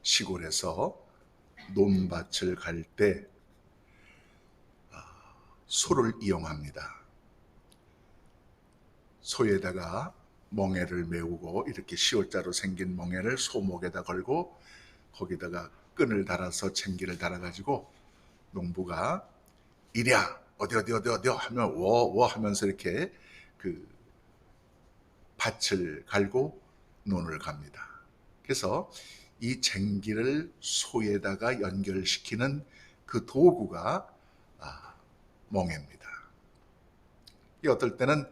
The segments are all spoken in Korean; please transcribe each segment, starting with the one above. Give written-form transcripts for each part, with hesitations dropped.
시골에서 논밭을 갈 때 소를 이용합니다. 소에다가 멍에를 메우고 이렇게 시옷자로 생긴 멍에를 소목에다 걸고 거기다가 끈을 달아서 쟁기를 달아가지고 농부가 이랴 어디 하면 워 하면서 이렇게 그 밭을 갈고 논을 갑니다. 그래서 이 쟁기를 소에다가 연결시키는 그 도구가 멍에입니다. 어떨 때는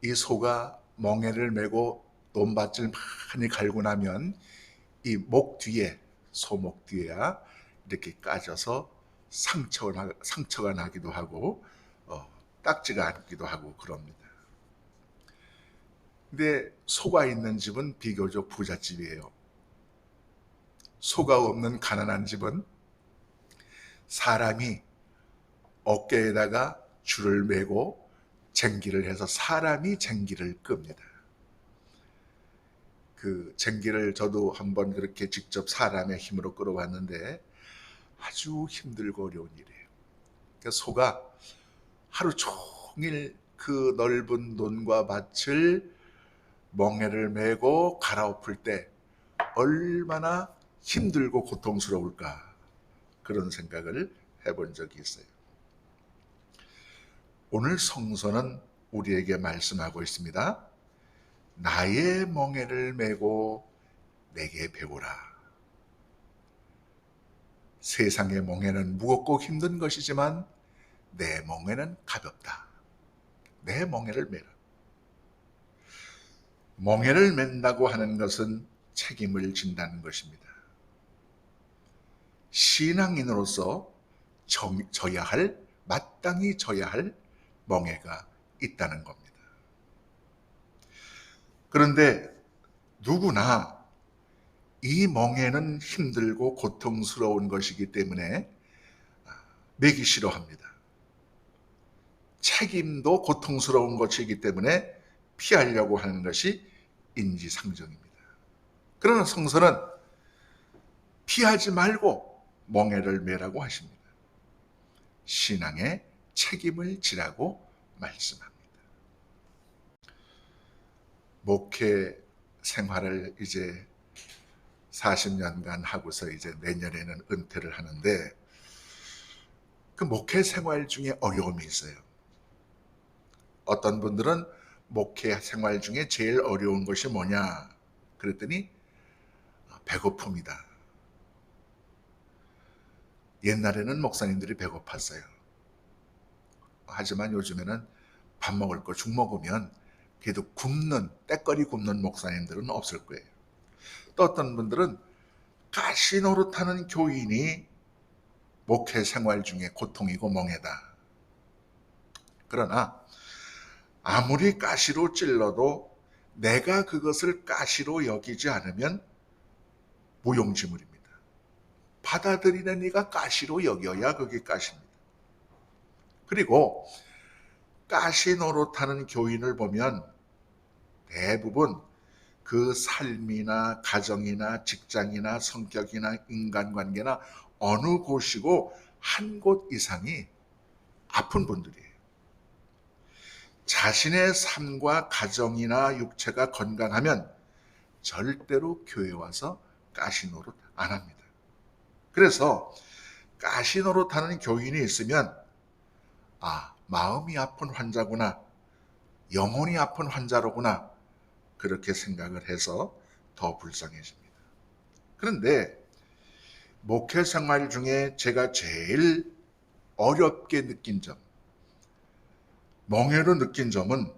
이 소가 멍에를 메고 논밭을 많이 갈고 나면 이 목 뒤에, 소목 뒤에야 이렇게 까져서 상처가 나기도 하고 딱지가 나기도 하고 그럽니다. 근데 소가 있는 집은 비교적 부잣집이에요. 소가 없는 가난한 집은 사람이 어깨에다가 줄을 매고 쟁기를 해서 사람이 쟁기를 끕니다. 그 쟁기를 저도 한번 그렇게 직접 사람의 힘으로 끌어봤는데 아주 힘들고 어려운 일이에요. 그러니까 소가 하루 종일 그 넓은 논과 밭을 멍에를 메고 갈아엎을 때 얼마나 힘들고 고통스러울까 그런 생각을 해본 적이 있어요. 오늘 성서는 우리에게 말씀하고 있습니다. 나의 멍에를 메고 내게 배우라. 세상의 멍에는 무겁고 힘든 것이지만 내 멍에는 가볍다. 내 멍에를 메라. 멍에를 맨다고 하는 것은 책임을 진다는 것입니다. 신앙인으로서 마땅히 져야 할 멍에가 있다는 겁니다. 그런데 누구나 이 멍에는 힘들고 고통스러운 것이기 때문에 매기 싫어합니다. 책임도 고통스러운 것이기 때문에 피하려고 하는 것이 인지상정입니다. 그러나 성서는 피하지 말고 멍에를 메라고 하십니다. 신앙의 책임을 지라고 말씀합니다. 목회 생활을 이제 40년간 하고서 이제 내년에는 은퇴를 하는데 그 목회 생활 중에 어려움이 있어요. 어떤 분들은 목회 생활 중에 제일 어려운 것이 뭐냐? 그랬더니 배고픔이다. 옛날에는 목사님들이 배고팠어요. 하지만 요즘에는 밥 먹을 거 죽 먹으면 그래도 때거리 굽는 목사님들은 없을 거예요. 또 어떤 분들은 가시 노릇하는 교인이 목회 생활 중에 고통이고 멍해다. 그러나 아무리 가시로 찔러도 내가 그것을 가시로 여기지 않으면 무용지물입니다. 받아들이는 이가 가시로 여겨야 그게 가시입니다. 그리고 가시 노릇하는 교인을 보면 대부분 그 삶이나 가정이나 직장이나 성격이나 인간관계나 어느 곳이고 한 곳 이상이 아픈 분들이에요. 자신의 삶과 가정이나 육체가 건강하면 절대로 교회 와서 가시 노릇 안 합니다. 그래서 가시 노릇하는 교인이 있으면 마음이 아픈 환자구나, 영혼이 아픈 환자로구나 그렇게 생각을 해서 더 불쌍해집니다. 그런데 목회 생활 중에 제가 제일 어렵게 느낀 점, 멍해로 느낀 점은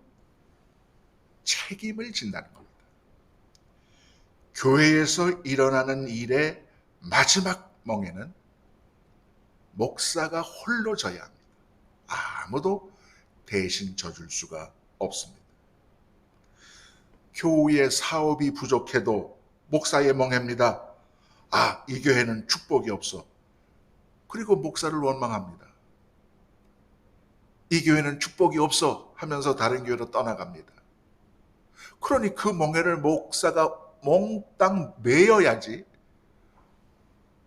책임을 진다는 겁니다. 교회에서 일어나는 일의 마지막 멍에는 목사가 홀로 져야 합니다. 아무도 대신 져줄 수가 없습니다. 교회의 사업이 부족해도 목사의 멍해입니다. 이 교회는 축복이 없어. 그리고 목사를 원망합니다. 이 교회는 축복이 없어 하면서 다른 교회로 떠나갑니다. 그러니 그 멍해를 목사가 몽땅 메어야지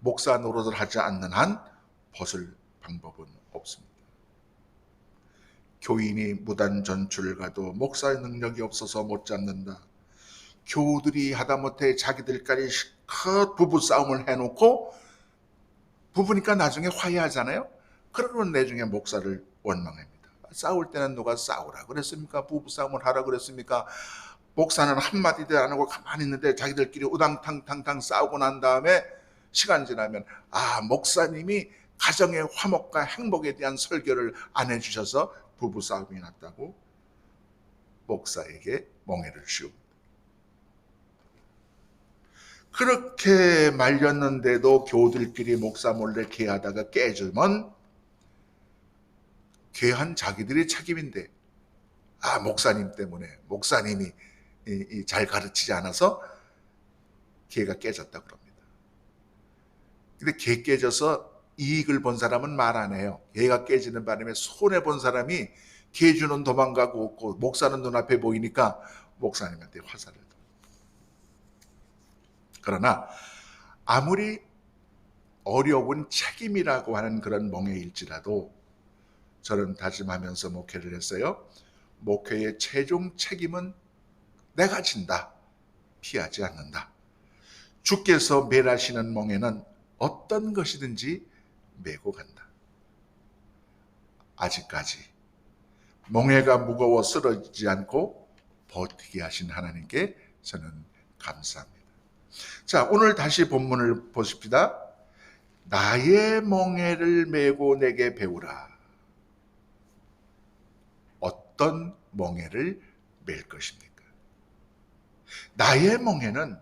목사 노릇을 하지 않는 한 벗을 방법은 없습니다. 교인이 무단 전출을 가도 목사의 능력이 없어서 못 잡는다. 교우들이 하다못해 자기들끼리 큰 부부싸움을 해놓고 부부니까 나중에 화해하잖아요. 그러면 나중에 목사를 원망합니다. 싸울 때는 누가 싸우라 그랬습니까? 부부싸움을 하라 그랬습니까? 목사는 한마디도 안 하고 가만히 있는데 자기들끼리 우당탕탕탕 싸우고 난 다음에 시간 지나면 목사님이 가정의 화목과 행복에 대한 설교를 안 해주셔서 부부싸움이 났다고 목사에게 멍해를 씌웁니다. 그렇게 말렸는데도 교우들끼리 목사 몰래 개하다가 깨지면 개한 자기들의 책임인데 목사님 때문에 목사님이 잘 가르치지 않아서 개가 깨졌다 그럽니다. 근데 개 깨져서 이익을 본 사람은 말 안 해요. 개가 깨지는 바람에 손해 본 사람이 개주는 도망가고 없고 목사는 눈앞에 보이니까 목사님한테 화살을 둬. 그러나 아무리 어려운 책임이라고 하는 그런 멍해일지라도 저는 다짐하면서 목회를 했어요. 목회의 최종 책임은 내가 진다. 피하지 않는다. 주께서 멸하시는 멍에는 어떤 것이든지 메고 간다. 아직까지 멍에가 무거워 쓰러지지 않고 버티게 하신 하나님께 저는 감사합니다. 자, 오늘 다시 본문을 보십시다. 나의 멍에를 메고 내게 배우라. 어떤 멍에를 맬 것입니까? 나의 멍에는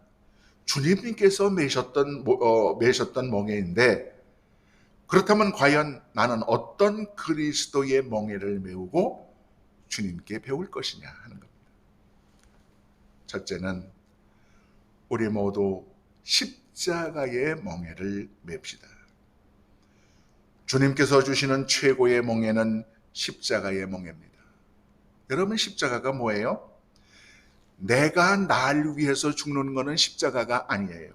주님께서 매셨던 멍에인데 그렇다면 과연 나는 어떤 그리스도의 멍에를 메우고 주님께 배울 것이냐 하는 겁니다. 첫째는 우리 모두 십자가의 멍에를 맵시다. 주님께서 주시는 최고의 멍에는 십자가의 멍에입니다. 여러분, 십자가가 뭐예요? 내가 날 위해서 죽는 것은 십자가가 아니에요.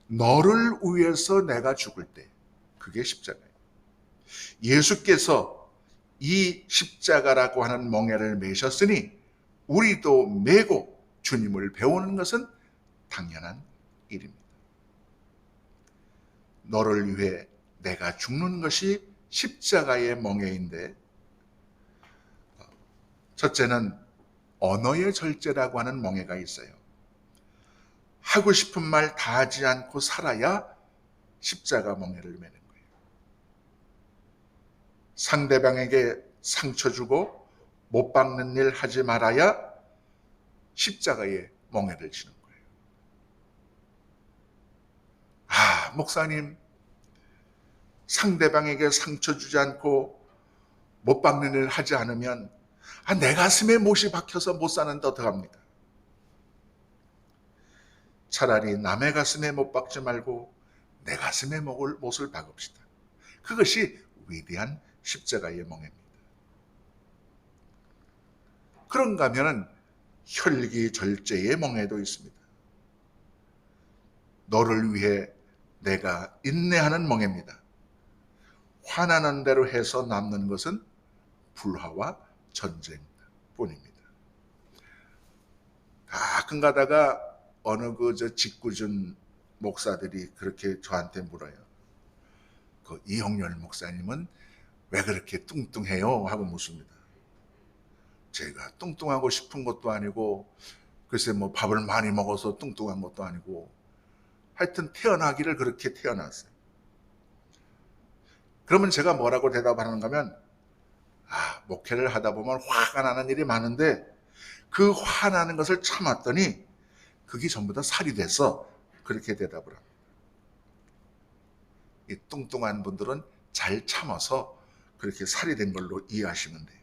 너를 위해서 내가 죽을 때 그게 십자가예요. 예수께서 이 십자가라고 하는 멍에를 메셨으니 우리도 메고 주님을 배우는 것은 당연한 일입니다. 너를 위해 내가 죽는 것이 십자가의 멍에인데 첫째는 언어의 절제라고 하는 멍에가 있어요. 하고 싶은 말 다 하지 않고 살아야 십자가 멍에를 매는 거예요. 상대방에게 상처 주고 못 박는 일 하지 말아야 십자가의 멍에를 지는 거예요. 목사님, 상대방에게 상처 주지 않고 못 박는 일 하지 않으면 내 가슴에 못이 박혀서 못 사는데 어떡합니까? 차라리 남의 가슴에 못 박지 말고 내 가슴에 못을 박읍시다. 그것이 위대한 십자가의 멍에입니다. 그런가 하면 혈기절제의 멍에도 있습니다. 너를 위해 내가 인내하는 멍에입니다. 화나는 대로 해서 남는 것은 불화와 전쟁뿐입니다. 가끔 가다가 어느 직구준 목사들이 그렇게 저한테 물어요. 그 이홍렬 목사님은 왜 그렇게 뚱뚱해요? 하고 묻습니다. 제가 뚱뚱하고 싶은 것도 아니고 글쎄 밥을 많이 먹어서 뚱뚱한 것도 아니고 하여튼 태어나기를 그렇게 태어났어요. 그러면 제가 뭐라고 대답하는가 하면 목회를 하다 보면 화가 나는 일이 많은데 그 화나는 것을 참았더니 그게 전부 다 살이 돼서 그렇게 대답을 합니다. 이 뚱뚱한 분들은 잘 참아서 그렇게 살이 된 걸로 이해하시면 돼요.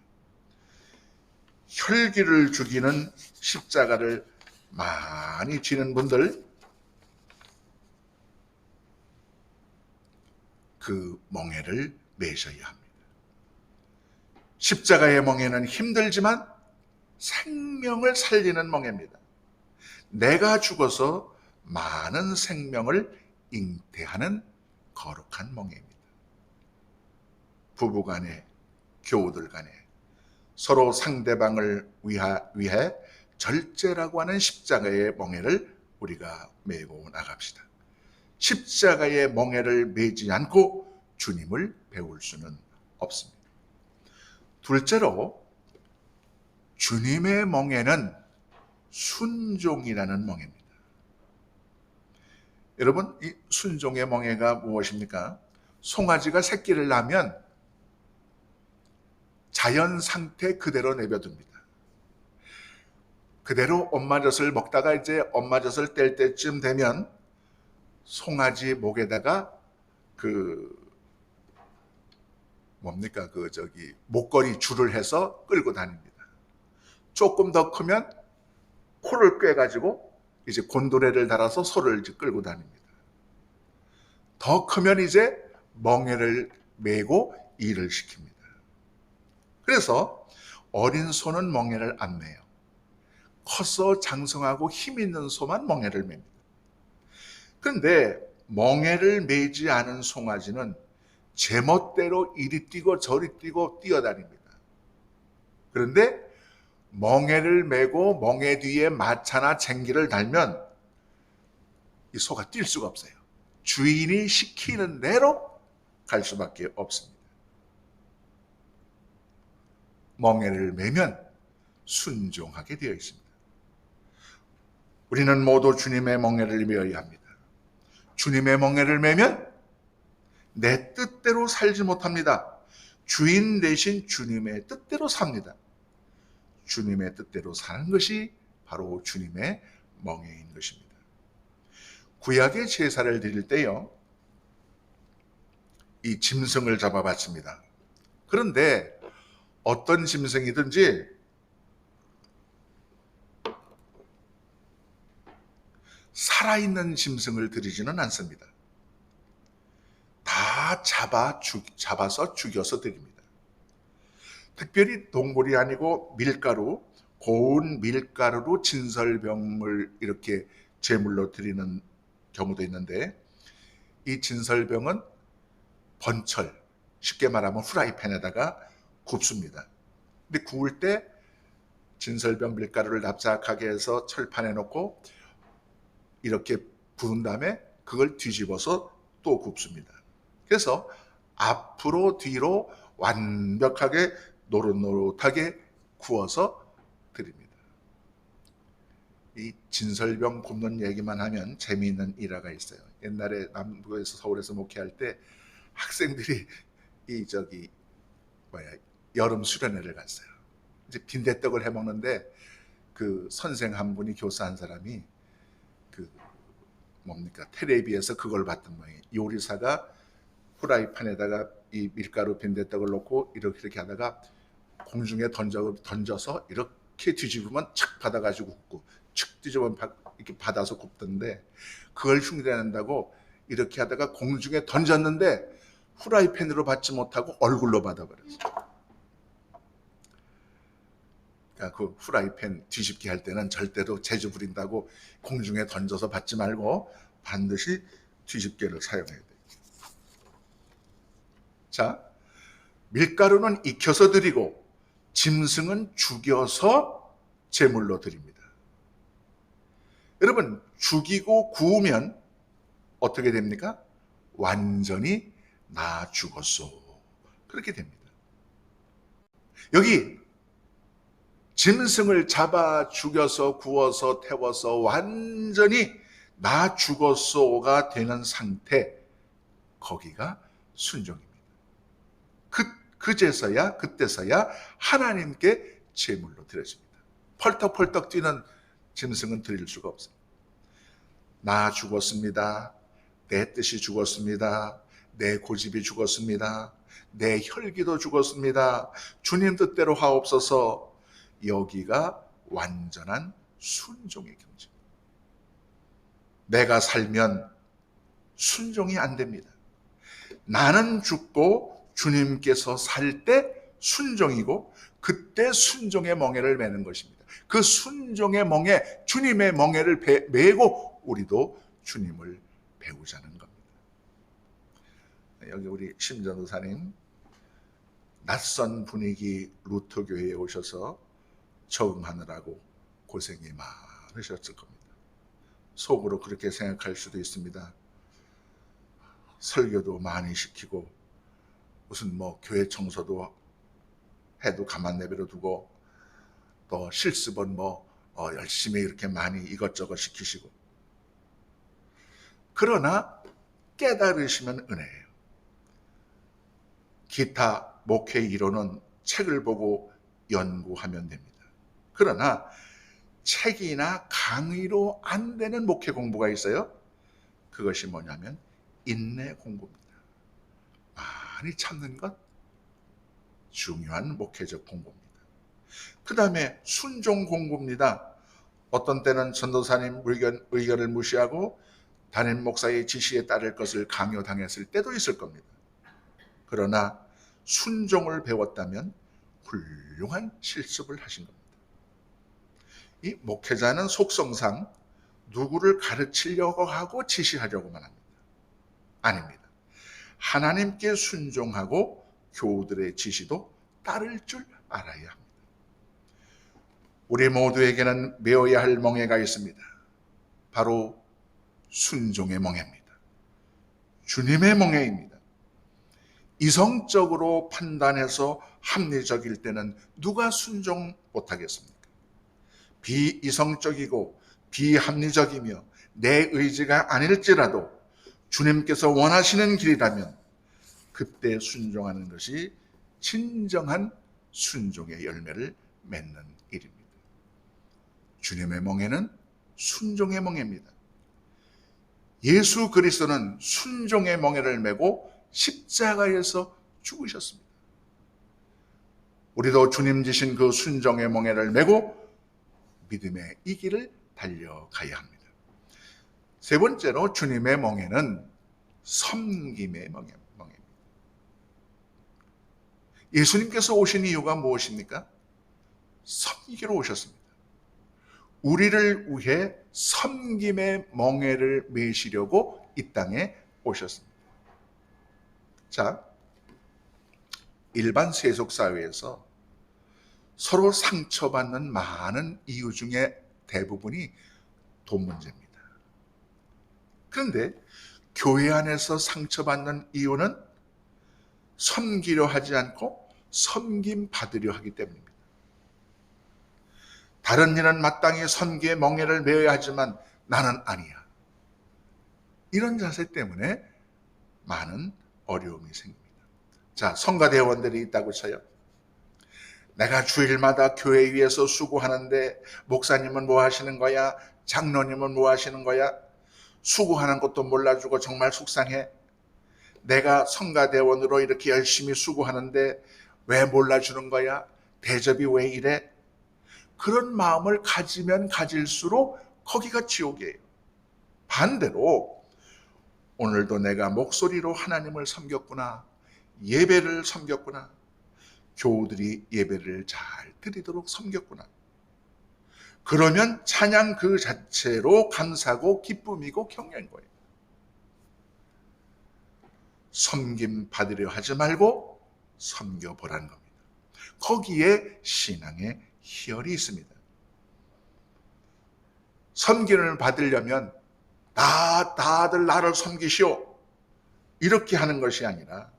혈기를 죽이는 십자가를 많이 지는 분들, 그 멍에를 매셔야 합니다. 십자가의 멍에는 힘들지만 생명을 살리는 멍에입니다. 내가 죽어서 많은 생명을 잉태하는 거룩한 멍에입니다. 부부간에, 교우들 간에 서로 상대방을 위해 절제라고 하는 십자가의 멍에를 우리가 메고 나갑시다. 십자가의 멍에를 메지 않고 주님을 배울 수는 없습니다. 둘째로, 주님의 멍에는 순종이라는 멍에입니다. 여러분, 이 순종의 멍에가 무엇입니까? 송아지가 새끼를 낳으면 자연 상태 그대로 내버려둡니다. 그대로 엄마 젖을 먹다가 이제 엄마 젖을 뗄 때쯤 되면 송아지 목에다가 목걸이 줄을 해서 끌고 다닙니다. 조금 더 크면 코를 꿰가지고 이제 곤도레를 달아서 소를 끌고 다닙니다. 더 크면 이제 멍에를 메고 일을 시킵니다. 그래서 어린 소는 멍에를 안 메요. 커서 장성하고 힘 있는 소만 멍에를 맵니다. 그런데 멍에를 메지 않은 송아지는 제멋대로 이리 뛰고 저리 뛰고 뛰어다닙니다. 그런데 멍에를 메고 멍에 뒤에 마차나 쟁기를 달면 이 소가 뛸 수가 없어요. 주인이 시키는 대로 갈 수밖에 없습니다. 멍에를 메면 순종하게 되어 있습니다. 우리는 모두 주님의 멍에를 메어야 합니다. 주님의 멍에를 메면 내 뜻대로 살지 못합니다. 주인 대신 주님의 뜻대로 삽니다. 주님의 뜻대로 사는 것이 바로 주님의 멍에인 것입니다. 구약의 제사를 드릴 때요, 이 짐승을 잡아 바칩니다. 그런데 어떤 짐승이든지 살아있는 짐승을 드리지는 않습니다. 다 잡아서 죽여서 드립니다. 특별히 동물이 아니고 밀가루, 고운 밀가루로 진설병을 이렇게 제물로 드리는 경우도 있는데, 이 진설병은 번철, 쉽게 말하면 후라이팬에다가 굽습니다. 근데 구울 때 진설병 밀가루를 납작하게 해서 철판에 놓고 이렇게 부은 다음에 그걸 뒤집어서 또 굽습니다. 그래서 앞으로 뒤로 완벽하게 노릇노릇하게 구워서 드립니다. 이 진설병 굽는 얘기만 하면 재미있는 일화가 있어요. 옛날에 남부에서 서울에서 목회할 때 학생들이 여름 수련회를 갔어요. 이제 빈대떡을 해 먹는데 그 선생 한 분이, 교사 한 사람이 텔레비에서 그걸 봤던 모양이에요. 요리사가 후라이팬에다가 이 밀가루 빈대떡을 넣고 이렇게 하다가 공중에 던져서 이렇게 뒤집으면 착 받아가지고 굽고, 착 뒤집으면 이렇게 받아서 굽던데, 그걸 흉내낸다고 이렇게 하다가 공중에 던졌는데 후라이팬으로 받지 못하고 얼굴로 받아버렸어요. 그러니까 그 후라이팬 뒤집기 할 때는 절대로 재주 부린다고 공중에 던져서 받지 말고 반드시 뒤집개를 사용해야 돼요. 자, 밀가루는 익혀서 드리고 짐승은 죽여서 제물로 드립니다. 여러분, 죽이고 구우면 어떻게 됩니까? 완전히 나 죽었소. 그렇게 됩니다. 여기 짐승을 잡아 죽여서 구워서 태워서 완전히 나 죽었소가 되는 상태, 거기가 순종입니다. 그때서야 하나님께 제물로 드려집니다. 펄떡펄떡 뛰는 짐승은 드릴 수가 없습니다. 나 죽었습니다. 내 뜻이 죽었습니다. 내 고집이 죽었습니다. 내 혈기도 죽었습니다. 주님 뜻대로 하옵소서. 여기가 완전한 순종의 경지입니다. 내가 살면 순종이 안 됩니다. 나는 죽고 주님께서 살 때 순종이고, 그때 순종의 멍에를 매는 것입니다. 그 순종의 멍에, 주님의 멍에를 메고 우리도 주님을 배우자는 겁니다. 여기 우리 심전도사님 낯선 분위기 루터교회에 오셔서 적응하느라고 고생이 많으셨을 겁니다. 속으로 그렇게 생각할 수도 있습니다. 설교도 많이 시키고 무슨 교회 청소도 해도 가만 내버려 두고 또 실습은 열심히 이렇게 많이 이것저것 시키시고, 그러나 깨달으시면 은혜예요. 기타 목회 이론은 책을 보고 연구하면 됩니다. 그러나 책이나 강의로 안 되는 목회 공부가 있어요. 그것이 뭐냐면 인내 공부입니다. 많이 참는 것, 중요한 목회적 공부입니다. 그 다음에 순종 공부입니다. 어떤 때는 전도사님 의견을 무시하고 담임 목사의 지시에 따를 것을 강요당했을 때도 있을 겁니다. 그러나 순종을 배웠다면 훌륭한 실습을 하신 겁니다. 이 목회자는 속성상 누구를 가르치려고 하고 지시하려고만 합니다. 아닙니다. 하나님께 순종하고 교우들의 지시도 따를 줄 알아야 합니다. 우리 모두에게는 메어야 할 멍에가 있습니다. 바로 순종의 멍에입니다. 주님의 멍에입니다. 이성적으로 판단해서 합리적일 때는 누가 순종 못하겠습니까? 비이성적이고 비합리적이며 내 의지가 아닐지라도 주님께서 원하시는 길이라면 그때 순종하는 것이 진정한 순종의 열매를 맺는 일입니다. 주님의 멍에는 순종의 멍에입니다. 예수 그리스도는 순종의 멍에를 메고 십자가에서 죽으셨습니다. 우리도 주님 지신 그 순종의 멍에를 메고 믿음의 이 길을 달려가야 합니다. 세 번째로 주님의 멍에는 섬김의 멍에입니다. 예수님께서 오신 이유가 무엇입니까? 섬기러 오셨습니다. 우리를 위해 섬김의 멍에를 메시려고 이 땅에 오셨습니다. 자, 일반 세속사회에서 서로 상처받는 많은 이유 중에 대부분이 돈 문제입니다. 그런데 교회 안에서 상처받는 이유는 섬기려 하지 않고 섬김 받으려 하기 때문입니다. 다른 이는 마땅히 섬기의 멍에를 메어야 하지만 나는 아니야. 이런 자세 때문에 많은 어려움이 생깁니다. 자, 성가대원들이 있다고 쳐요. 내가 주일마다 교회 위에서 수고하는데 목사님은 뭐 하시는 거야? 장로님은 뭐 하시는 거야? 수고하는 것도 몰라주고 정말 속상해. 내가 성가대원으로 이렇게 열심히 수고하는데 왜 몰라주는 거야? 대접이 왜 이래? 그런 마음을 가지면 가질수록 거기가 지옥이에요. 반대로 오늘도 내가 목소리로 하나님을 섬겼구나, 예배를 섬겼구나, 교우들이 예배를 잘 드리도록 섬겼구나, 그러면 찬양 그 자체로 감사고 기쁨이고 경외인 거예요. 섬김 받으려 하지 말고 섬겨보라는 겁니다. 거기에 신앙의 희열이 있습니다. 섬김을 받으려면 다들 나를 섬기시오 이렇게 하는 것이 아니라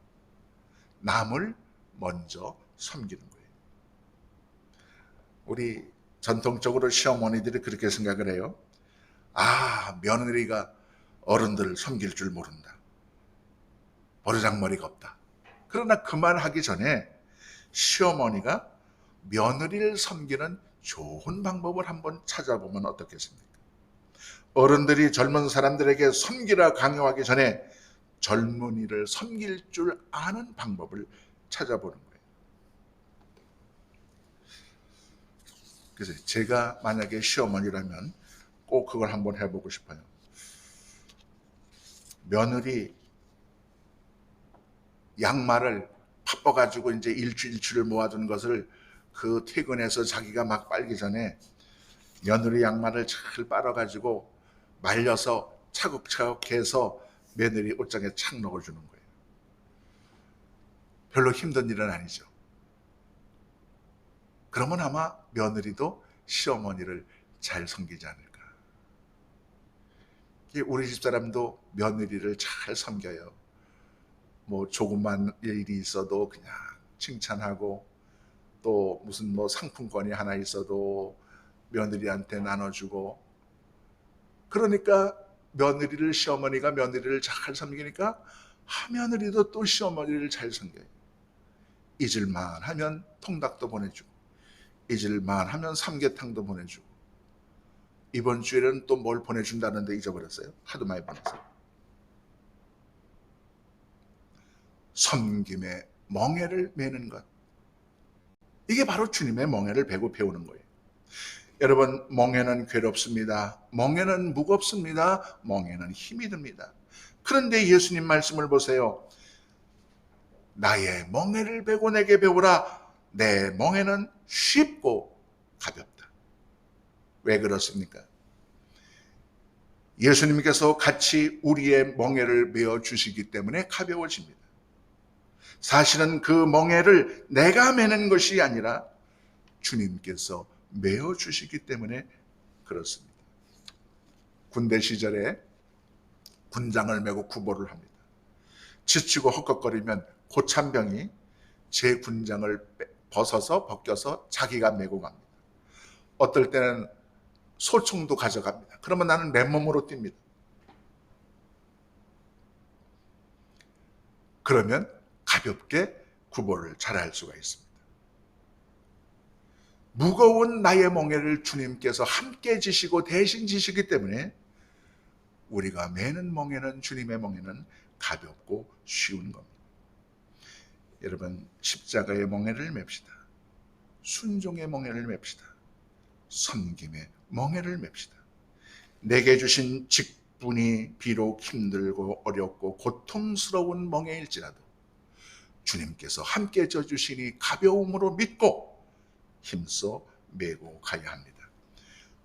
남을 먼저 섬기는 거예요. 우리 전통적으로 시어머니들이 그렇게 생각을 해요. 아, 며느리가 어른들을 섬길 줄 모른다. 버르장머리가 없다. 그러나 그 말 하기 전에 시어머니가 며느리를 섬기는 좋은 방법을 한번 찾아보면 어떻겠습니까? 어른들이 젊은 사람들에게 섬기라 강요하기 전에 젊은이를 섬길 줄 아는 방법을 찾아보는 거예요. 그래서 제가 만약에 시어머니라면 꼭 그걸 한번 해보고 싶어요. 며느리 양말을 바빠가지고 이제 일주일치를 모아둔 것을 그 퇴근해서 자기가 막 빨기 전에 며느리 양말을 잘 빨아가지고 말려서 차곡차곡해서 며느리 옷장에 착 넣어주는 거예요. 별로 힘든 일은 아니죠. 그러면 아마 며느리도 시어머니를 잘 섬기지 않을까. 우리 집사람도 며느리를 잘 섬겨요. 뭐 조그만 일이 있어도 그냥 칭찬하고, 또 무슨 뭐 상품권이 하나 있어도 며느리한테 나눠주고, 그러니까 시어머니가 며느리를 잘 섬기니까 며느리도 또 시어머니를 잘 섬겨요. 잊을만 하면 통닭도 보내주고, 잊을만 하면 삼계탕도 보내주고, 이번 주에는 또 뭘 보내준다는데 잊어버렸어요. 하도 많이 보내서. 섬김의 멍에를 메는 것, 이게 바로 주님의 멍에를 베고 배우는 거예요. 여러분, 멍에는 괴롭습니다. 멍에는 무겁습니다. 멍에는 힘이 듭니다. 그런데 예수님 말씀을 보세요. 나의 멍에를 베고 내게 배우라. 내 멍에는 쉽고 가볍다. 왜 그렇습니까? 예수님께서 같이 우리의 멍에를 메어 주시기 때문에 가벼워집니다. 사실은 그 멍에를 내가 메는 것이 아니라 주님께서 메어 주시기 때문에 그렇습니다. 군대 시절에 군장을 메고 구보를 합니다. 지치고 헛걱거리면 고참병이 제 군장을 벗겨서 자기가 메고 갑니다. 어떨 때는 소총도 가져갑니다. 그러면 나는 맨몸으로 뜁니다. 그러면 가볍게 구보를 잘할 수가 있습니다. 무거운 나의 멍에를 주님께서 함께 지시고 대신 지시기 때문에 우리가 메는 멍에는, 주님의 멍에는 가볍고 쉬운 겁니다. 여러분, 십자가의 멍에를 맵시다. 순종의 멍에를 맵시다. 섬김의 멍에를 맵시다. 내게 주신 직분이 비록 힘들고 어렵고 고통스러운 멍에일지라도 주님께서 함께 져주시니 가벼움으로 믿고 힘써 메고 가야 합니다.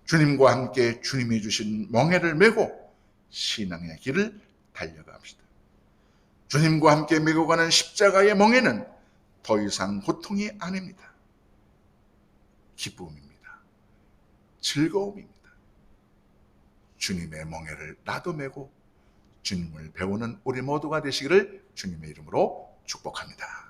주님과 함께 주님이 주신 멍에를 메고 신앙의 길을 달려갑시다. 주님과 함께 메고 가는 십자가의 멍에는 더 이상 고통이 아닙니다. 기쁨입니다. 즐거움입니다. 주님의 멍에를 나도 메고 주님을 배우는 우리 모두가 되시기를 주님의 이름으로 축복합니다.